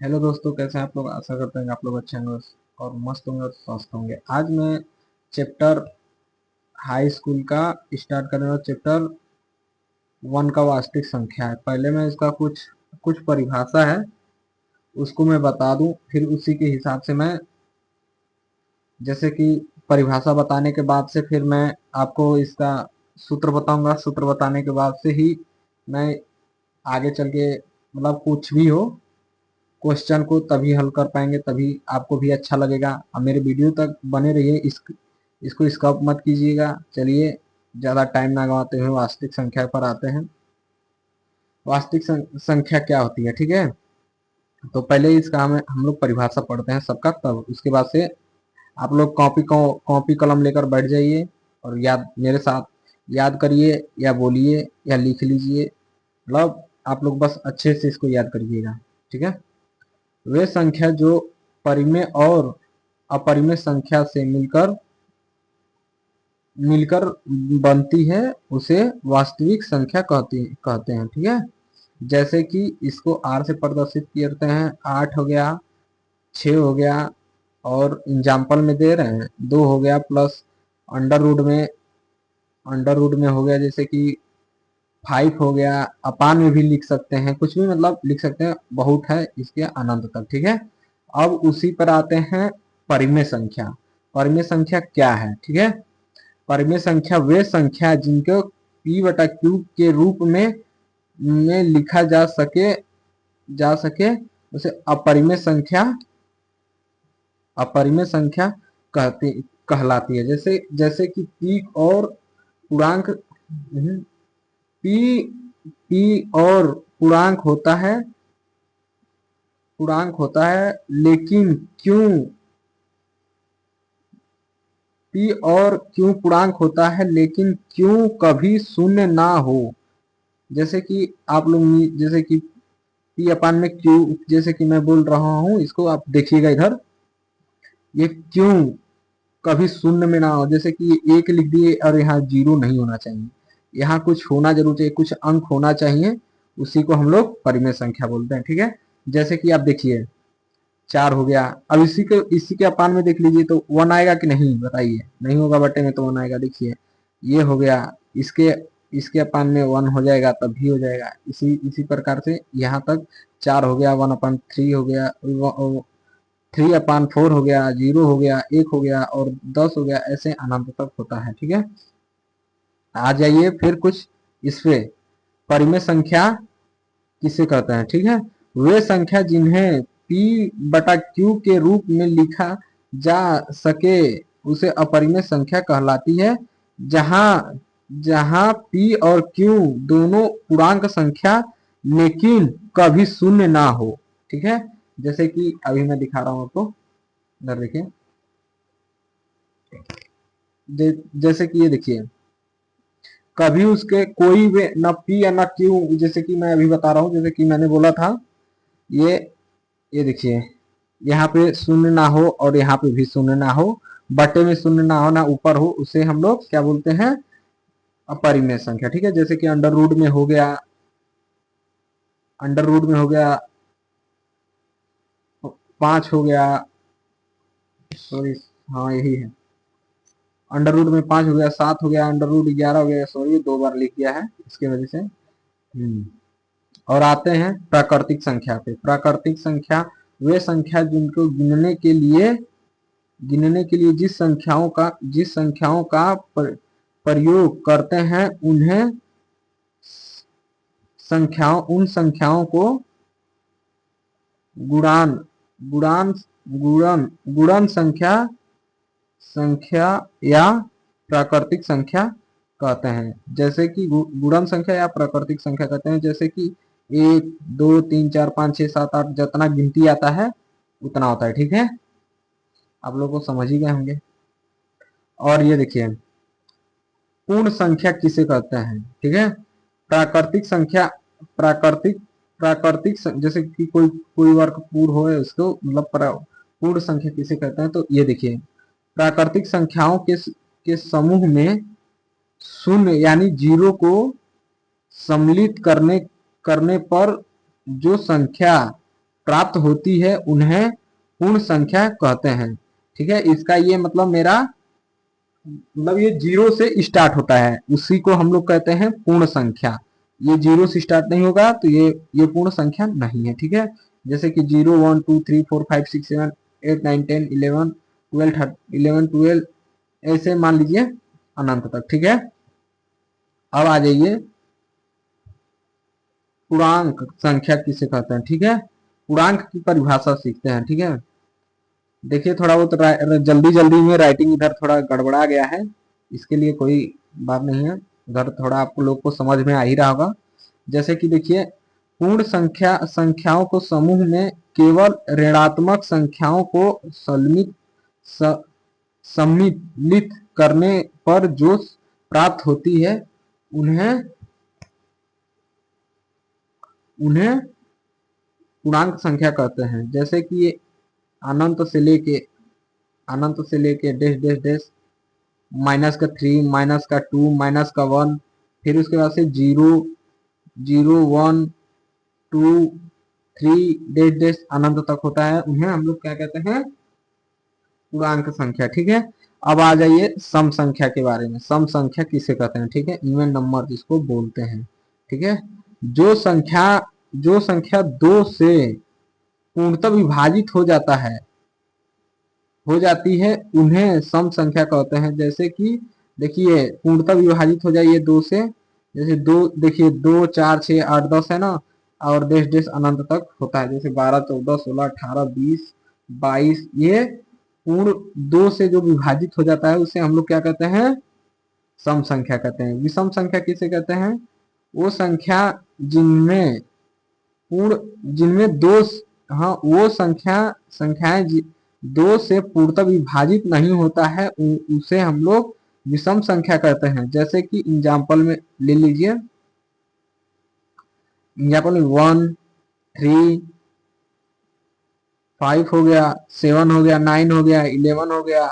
Hello दोस्तों, कैसे हैं आप लोग। आशा करते हैं कि आप लोग अच्छे होंगे और मस्त होंगे और स्वस्थ होंगे। आज मैं चैप्टर हाई स्कूल का स्टार्ट करने वाला चैप्टर 1 का वास्तविक संख्या है। पहले मैं इसका कुछ कुछ परिभाषा है उसको मैं बता दूं, फिर उसी के हिसाब से मैं जैसे कि परिभाषा बताने के बाद से फिर मैं आपको इसका सूत्र बताऊंगा। सूत्र बताने के बाद से ही मैं आगे चल के मतलब कुछ भी हो क्वेश्चन को तभी हल कर पाएंगे, तभी आपको भी अच्छा लगेगा। अब मेरे वीडियो तक बने रहिए, इसको स्किप मत कीजिएगा। चलिए ज़्यादा टाइम ना गवाते हुए वास्तविक संख्या पर आते हैं। वास्तविक संख्या क्या होती है, ठीक है। तो पहले इसका हम लोग परिभाषा पढ़ते हैं सबका, तब उसके बाद से आप लोग कॉपी कलम लेकर बैठ जाइए और याद मेरे साथ याद करिए या बोलिए या लिख लीजिए। मतलब आप लोग बस अच्छे से इसको याद करिएगा, ठीक है। वे संख्या जो परिमेय और अपरिमेय संख्या से मिलकर मिलकर बनती है उसे वास्तविक संख्या कहते हैं, ठीक है। जैसे कि इसको आर से प्रदर्शित करते हैं। 8 हो गया, 6 हो गया, और एग्जाम्पल में दे रहे हैं 2 हो गया, प्लस अंडर रूट में हो गया, जैसे कि 5 हो गया। अपान में भी लिख सकते हैं, कुछ भी मतलब लिख सकते हैं, बहुत है इसके अनंत तक, ठीक है। अब उसी पर आते हैं परिमेय संख्या। परिमेय संख्या क्या है, ठीक है। परिमेय संख्या वे संख्या जिनको p बटा q के रूप में लिखा जा सके उसे अपरिमेय संख्या कहलाती है। जैसे जैसे कि p और पूर्णांक p p और पूर्णांक होता है, लेकिन क्यों p और q पूर्णांक होता है लेकिन क्यों कभी शून्य ना हो। जैसे कि आप लोग जैसे कि p अपान में q, जैसे कि मैं बोल रहा हूं, इसको आप देखिएगा इधर। ये क्यों कभी शून्य में ना हो, जैसे कि ये एक लिख दिए और यहाँ जीरो नहीं होना चाहिए, यहाँ कुछ होना जरूर चाहिए, कुछ अंक होना चाहिए। उसी को हम लोग परिमेय संख्या बोलते हैं, ठीक है। जैसे कि आप देखिए 4 हो गया। अब इसी के अपान में देख लीजिए तो 1 आएगा कि नहीं, बताइए। नहीं होगा, बटे में तो 1 आएगा। देखिए ये हो गया, इसके इसके अपान में 1 हो जाएगा, तब भी हो जाएगा। इसी इसी प्रकार से यहाँ तक 4 हो गया, 1/3 हो गया, 3/4 हो गया, 0 हो गया, 1 हो गया और 10 हो गया, ऐसे अनंत तक होता है, ठीक है। आ जाइए फिर कुछ इस पे परिमेय संख्या किसे कहते हैं, ठीक है। वे संख्या जिन्हें p बटा q के रूप में लिखा जा सके उसे अपरिमेय संख्या कहलाती है। जहां जहां p और q दोनों पूर्णांक संख्या लेकिन कभी शून्य ना हो, ठीक है। जैसे कि अभी मैं दिखा रहा हूं आपको, इधर देखिए। जैसे कि ये देखिए, कभी उसके कोई भी न p या न q, जैसे कि मैं अभी बता रहा हूँ, जैसे कि मैंने बोला था, ये ये देखिए, यहाँ पे शून्य ना हो और यहाँ पे भी शून्य ना हो, बटे में शून्य ना हो, ना ऊपर हो, उसे हम लोग क्या बोलते हैं, अपरिमेय संख्या, ठीक है। जैसे कि अंडर रूट में हो गया 5 हो गया, सॉरी, हाँ यही है। अंडर रूट में 5 हो गया, 7 हो गया, अंडर रूट 11 हो गया, सॉरी 2 बार लिख गया है इसके वजह से। और आते हैं प्राकृतिक संख्या पे। प्राकृतिक संख्या वे संख्या जिनको गिनने के लिए जिस संख्याओं का प्रयोग करते हैं उन संख्याओं को गुणान गुणान गुणन गुणन संख्या संख्या या प्राकृतिक संख्या कहते हैं। जैसे कि गुणन संख्या या प्राकृतिक संख्या कहते हैं। जैसे कि 1 2 3 4 5 6 7 8 जितना गिनती आता है उतना होता है, ठीक है। आप लोगों को समझ ही गए होंगे। और ये देखिए, पूर्ण संख्या किसे कहते हैं, ठीक है। प्राकृतिक संख्या प्राकृतिक जैसे कि कोई कोई वर्ग पूर्ण हो उसको मतलब पूर्ण संख्या किसे कहते हैं, तो ये देखिए, प्राकृतिक संख्याओं के समूह में शून्य यानी जीरो को सम्मिलित करने करने पर जो संख्या प्राप्त होती है उन्हें पूर्ण संख्या कहते हैं। ठीक है, इसका ये मतलब मेरा मतलब ये जीरो से स्टार्ट होता है, उसी को हम लोग कहते हैं पूर्ण संख्या। ये जीरो से स्टार्ट नहीं होगा तो ये पूर्ण संख्या नहीं है। ठीक है, जैसे कि 0 1 2 3 4 5 6 7 8 9 10 11 12 ऐसे मान लीजिए अनंत तक। ठीक है, अब आ जाइए पूर्णांक संख्या किसे कहते हैं। ठीक है, पूर्णांक की परिभाषा सीखते हैं। ठीक है, देखिए थोड़ा बहुत जल्दी जल्दी में राइटिंग इधर थोड़ा गड़बड़ा गया है, इसके लिए कोई बात नहीं है, उधर थोड़ा आपको लोग को समझ में आ ही रहा होगा। जैसे कि देखिए पूर्ण संख्याओं को समूह में केवल ऋणात्मक संख्याओं को सम्मिलित करने पर जो प्राप्त होती है उन्हें उन्हें पूर्णांक संख्या कहते हैं। जैसे कि ये अनंत से लेके डैश डैश डैश -3 -2 -1, फिर उसके बाद से 0 0 1 2 3 डैश डैश अनंत तक होता है, उन्हें हम लोग क्या कहते हैं, पूर्णांक संख्या। ठीक है, अब आ जाइए सम संख्या के बारे में। सम संख्या किसे कहते हैं, ठीक है, इवन नंबर जिसको बोलते हैं। ठीक है, जो संख्या 2 से पूर्णतः विभाजित हो जाती है उन्हें सम संख्या कहते हैं। जैसे कि देखिए पूर्णतः विभाजित हो जाए ये 2 से, जैसे 2 देखिए 2 4 6 8 10 है ना, और डैश डैश अनंत तक होता है, जैसे 12 14 16 18 20 22, ये पूर्ण 2 से जो विभाजित हो जाता है उसे हम लोग क्या कहते हैं, सम संख्या कहते हैं। विषम संख्या किसे कहते हैं, वो संख्या जिनमें पूर्ण जिनमें दो हाँ वो संख्याएं 2 से पूर्णतः विभाजित नहीं होता है उसे हम लोग विषम संख्या कहते हैं। जैसे कि एग्जाम्पल में ले लीजिए, एग्जाम्पल में 1 3 5 हो गया, 7 हो गया, 9 हो गया, 11 हो गया।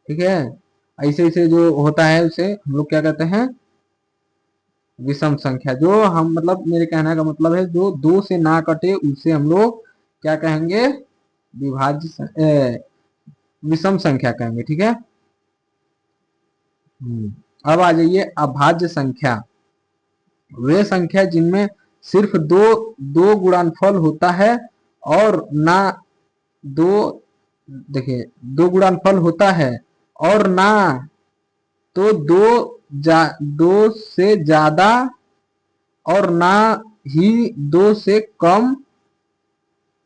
ठीक है, ऐसे ऐसे जो होता है उसे हम लोग क्या कहते हैं, विषम संख्या। जो हम मतलब मेरे कहने का मतलब है जो 2 से ना कटे उसे हम लोग क्या कहेंगे, विषम संख्या कहेंगे। ठीक है, अब आ जाइए अभाज्य संख्या। वे संख्या जिनमें सिर्फ दो गुणनफल होता है और ना दो देखिए 2 गुणनफल होता है और ना तो 2 से ज्यादा और ना ही 2 से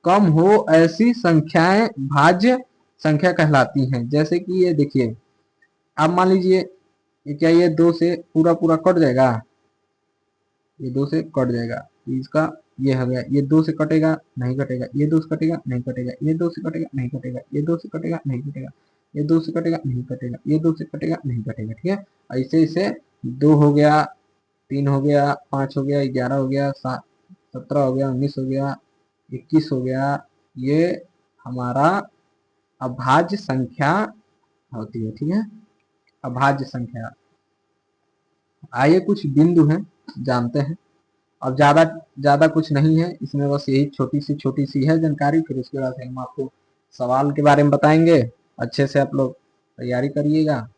कम हो, ऐसी संख्याएं भाज्य संख्या कहलाती हैं। जैसे कि ये देखिए, अब मान लीजिए ये क्या, ये 2 से पूरा पूरा कट जाएगा, ये 2 से कट जाएगा, इसका ये हो गया, ये 2 से कटेगा नहीं कटेगा, ये 2 से कटेगा नहीं कटेगा, ये 2 से कटेगा नहीं कटेगा, ये 2 से कटेगा नहीं कटेगा, ये 2 से कटेगा नहीं कटेगा, ये 2 से कटेगा नहीं कटेगा। ठीक है, ऐसे ऐसे 2 हो गया, 3 हो गया, 5 हो गया, 11 हो गया, 17 हो गया, 19 हो गया, 21 हो गया, ये हमारा अभाज्य संख्या होती है। ठीक है, अभाज्य संख्या। आइए कुछ बिंदु हैं जानते हैं। अब ज्यादा कुछ नहीं है इसमें, बस यही छोटी सी है जानकारी। फिर उसके बाद हम आपको सवाल के बारे में बताएंगे। अच्छे से आप लोग तैयारी करिएगा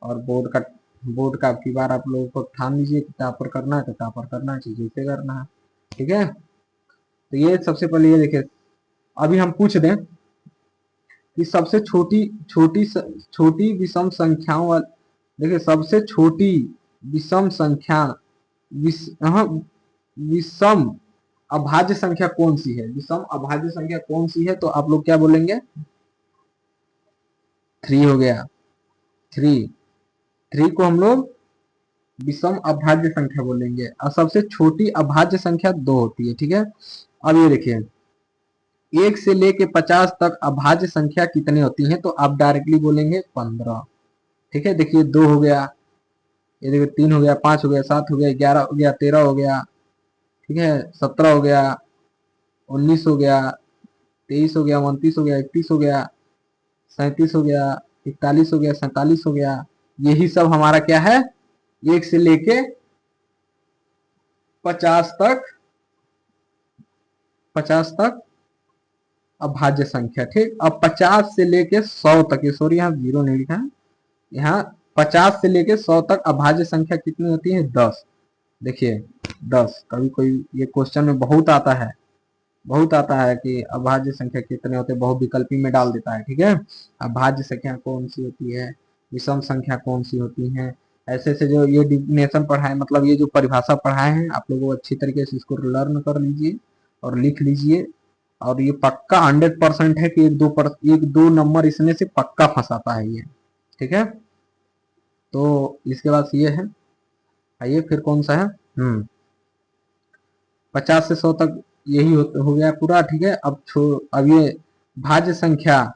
और बोर्ड का की बार आप लोगों को ठान लीजिए, किताब पर करना है तो किताब पर करना है, चीजें से करना है। ठीक है, तो ये सबसे पहले ये देखिए, अभी हम पूछ दें कि सबसे छोटी विषम संख्याओं वाली, देखिए सबसे छोटी विषम संख्या विषम अभाज्य संख्या कौन सी है, विषम अभाज्य संख्या कौन सी है, तो आप लोग क्या बोलेंगे, 3 हो गया। 3 को हम लोग विषम अभाज्य संख्या बोलेंगे, और सबसे छोटी अभाज्य संख्या 2 होती है। ठीक है, अब ये देखिए 1 से लेके 50 तक अभाज्य संख्या कितनी होती है, तो आप डायरेक्टली बोलेंगे 15। ठीक है, देखिए 2 हो गया, ये देखिए 3 हो गया, 5 हो गया, 7 हो गया, 11 हो गया, 13 हो गया, ठीक है, 17 हो गया, 19 हो गया, 23 हो गया, 29 हो गया, 31 हो गया, 37 हो गया, 41 हो गया, 47 हो गया। यही सब हमारा क्या है, 1 से लेके 50 तक अभाज्य संख्या। ठीक, अब 50 से लेके 100 तक, ये सॉरी यहाँ 0 नहीं लिखा है, यहाँ 50 से लेके 100 तक अभाज्य संख्या कितनी होती है? 10। देखिए 10, कभी कोई ये क्वेश्चन में बहुत आता है, बहुत आता है कि अभाज्य संख्या कितने होते हैं, बहुविकल्पी में डाल देता है। ठीक है, अभाज्य संख्या कौन सी होती है, विषम संख्या कौन सी होती है, ऐसे से जो ये डिफिनेशन पढ़ाए, मतलब ये जो परिभाषा पढ़ाए हैं, आप लोगों को अच्छी तरीके से इसको लर्न कर लीजिए और लिख लीजिए। और ये पक्का 100% है कि एक दो नंबर इसमें से पक्का फंसाता है ये। ठीक है, तो इसके बाद ये है, आइए फिर कौन सा है, 50 से 100 तक यही हो गया पूरा। ठीक है, अब ये भाज्य संख्या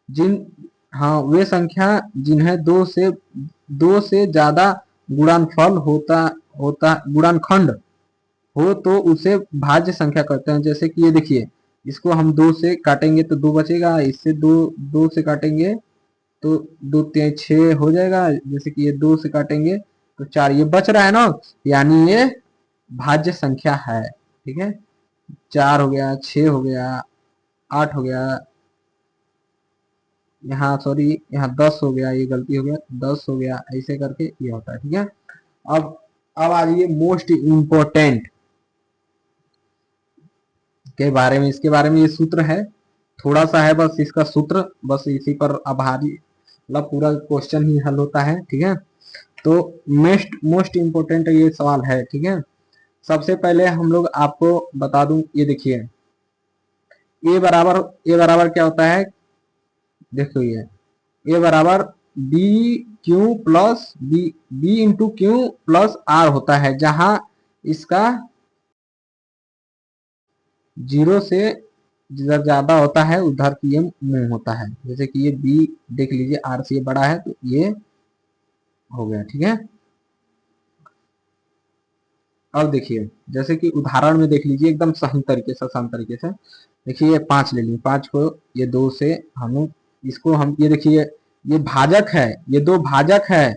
जिन, हाँ वे संख्या जिन्हें दो से ज्यादा गुणनफल होता गुणनखंड हो तो उसे भाज्य संख्या कहते हैं। जैसे कि ये देखिए, इसको हम 2 से काटेंगे तो 2 बचेगा, इससे दो से काटेंगे तो 2 3 6 हो जाएगा, जैसे कि ये 2 से काटेंगे तो 4, ये बच रहा है ना, यानी ये भाज्य संख्या है। ठीक है, 4 हो गया, 6 हो गया, 8 हो गया, यहाँ सॉरी यहाँ 10 हो गया, ये गलती हो गया, 10 हो गया, ऐसे करके ये होता है। ठीक है, अब आ रही है मोस्ट इम्पोर्टेंट के बारे में, इसके बारे में ये सूत्र है, थोड़ा सा है बस इसका सूत्र, बस इसी पर आभारी, मतलब पूरा क्वेश्चन ही हल होता है। ठीक है, तो मोस्ट इम्पोर्टेंट ये सवाल है। ठीक है, सबसे पहले हम लोग आपको बता दूं, ये देखिए ए बराबर क्या होता है, देखो ये ए बराबर B Q plus B into Q plus R होता है, जहां इसका 0 से जिधर ज्यादा होता है उधर की ये मुंह होता है। जैसे कि ये बी देख लीजिए, आर से बड़ा है तो ये हो गया। ठीक है, अब देखिए जैसे कि उदाहरण में देख लीजिए, एकदम सही तरीके से, आसान तरीके से देखिए, ये 5 ले ली, 5 को ये 2 से हम इसको हम, ये देखिए ये भाजक है, ये 2 भाजक है,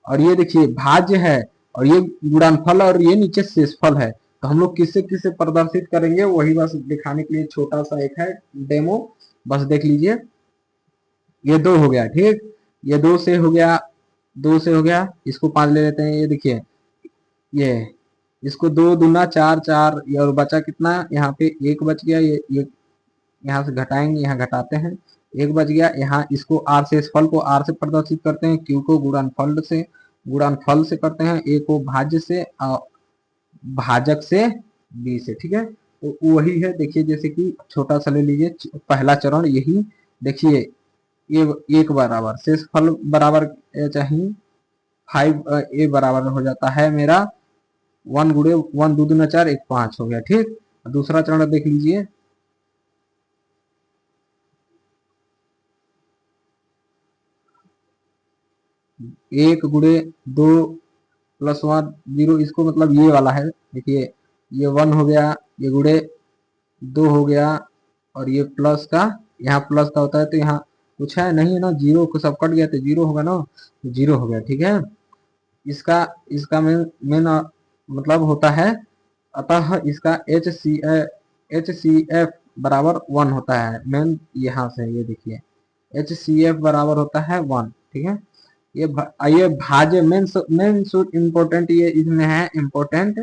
और ये देखिए भाज्य है, और ये गुणनफल, और ये नीचे शेषफल है। तो हम लोग किससे किससे प्रदर्शित करेंगे, वही बस दिखाने के लिए छोटा सा एक है डेमो, बस देख लीजिए। ये 2 हो गया, ठीक, ये 2 से हो गया, 2 से हो गया, इसको 5 ले लेते हैं। ये देखिए ये, इसको 2 दूना 4, 4 और बचा कितना, यहाँ पे 1 बच गया, ये यहाँ से घटाएंगे, यहाँ घटाते हैं, 1 बच गया। यहाँ इसको आर से, इस फल को आर से प्रदर्शित करते हैं, क्यू को गुणनफल से करते हैं, ए को भाज्य से, भाजक से, बी से। ठीक है, तो वही है, देखिए जैसे कि छोटा सा ले लीजिए, पहला चरण यही देखिए, ए 1 बराबर शेषफल बराबर चाहिए 5, ए बराबर हो जाता है मेरा 1 गुणे 1 2 दूना 4, 1 5 हो गया। ठीक, दूसरा चरण देख लीजिए, 1 गुणे 2 प्लस 1 0, इसको मतलब ये वाला है, देखिए ये 1 हो गया, ये गुणे 2 हो गया, और ये प्लस का, यहाँ प्लस का होता है तो यहाँ कुछ है नहीं है ना, 0 को सब कट गया तो 0 होगा ना, 0 हो गया। ठीक है, इसका इसका मेन मतलब होता है, अतः इसका एच सी एफ बराबर 1 होता है, मेन यहाँ से ये देखिए एच सी एफ बराबर होता है 1। ठीक है, ये भाज्य मेन सूत्र इम्पोर्टेंट, ये इसमें है इम्पोर्टेंट,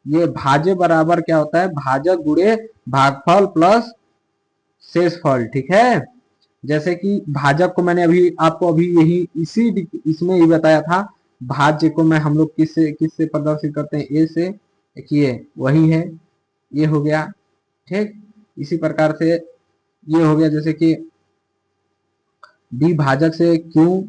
ये भाज्य बराबर क्या होता है, भाजक गुणे भागफल प्लस शेषफल। ठीक है, जैसे कि भाजक को मैंने अभी आपको यही इसमें ही बताया था, भाज्य को मैं हम लोग किससे किससे प्रदर्शित करते हैं, ए से, देखिए वही है, ये हो गया। ठीक, इसी प्रकार से ये हो गया, जैसे कि बी भाजक से क्यू,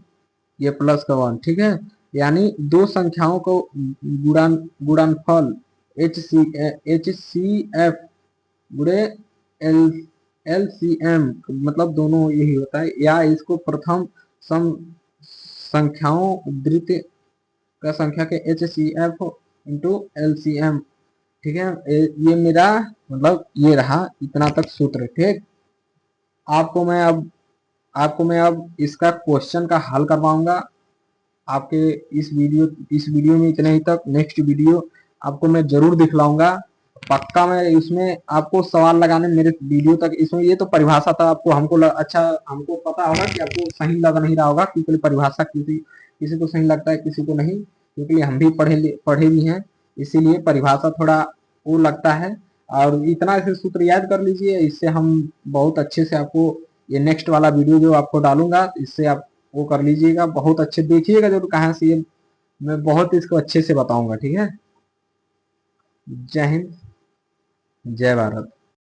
ये प्लस का 1। ठीक है, यानी दो संख्याओं को गुणनफल एच सी एफ गुणे एल सी एम, मतलब दोनों यही होता है, या इसको प्रथम सम संख्याओं द्वितीय का संख्या के H C F into L C M. ठीक है, ये मेरा मतलब ये रहा इतना तक सूत्र। ठीक, आपको मैं अब इसका क्वेश्चन का हल करवाऊंगा आपके इस वीडियो में इतने ही तक। नेक्स्ट वीडियो आपको मैं जरूर दिखलाऊंगा, पक्का मैं इसमें आपको सवाल लगाने मेरे वीडियो तक, इसमें ये तो परिभाषा था आपको, अच्छा हमको पता होगा कि आपको सही लग नहीं रहा होगा, क्योंकि परिभाषा किसी किसी को सही लगता है, किसी को नहीं, क्योंकि हम भी पढ़े भी हैं, इसीलिए परिभाषा थोड़ा वो लगता है। और इतना से सूत्र याद कर लीजिए, इससे हम बहुत अच्छे से आपको ये नेक्स्ट वाला वीडियो जो आपको डालूंगा, इससे आप वो कर लीजिएगा, बहुत अच्छे देखिएगा जरूर कहाँ से ये मैं बहुत इसको अच्छे से बताऊंगा। ठीक है, जय हिंद, जय भारत।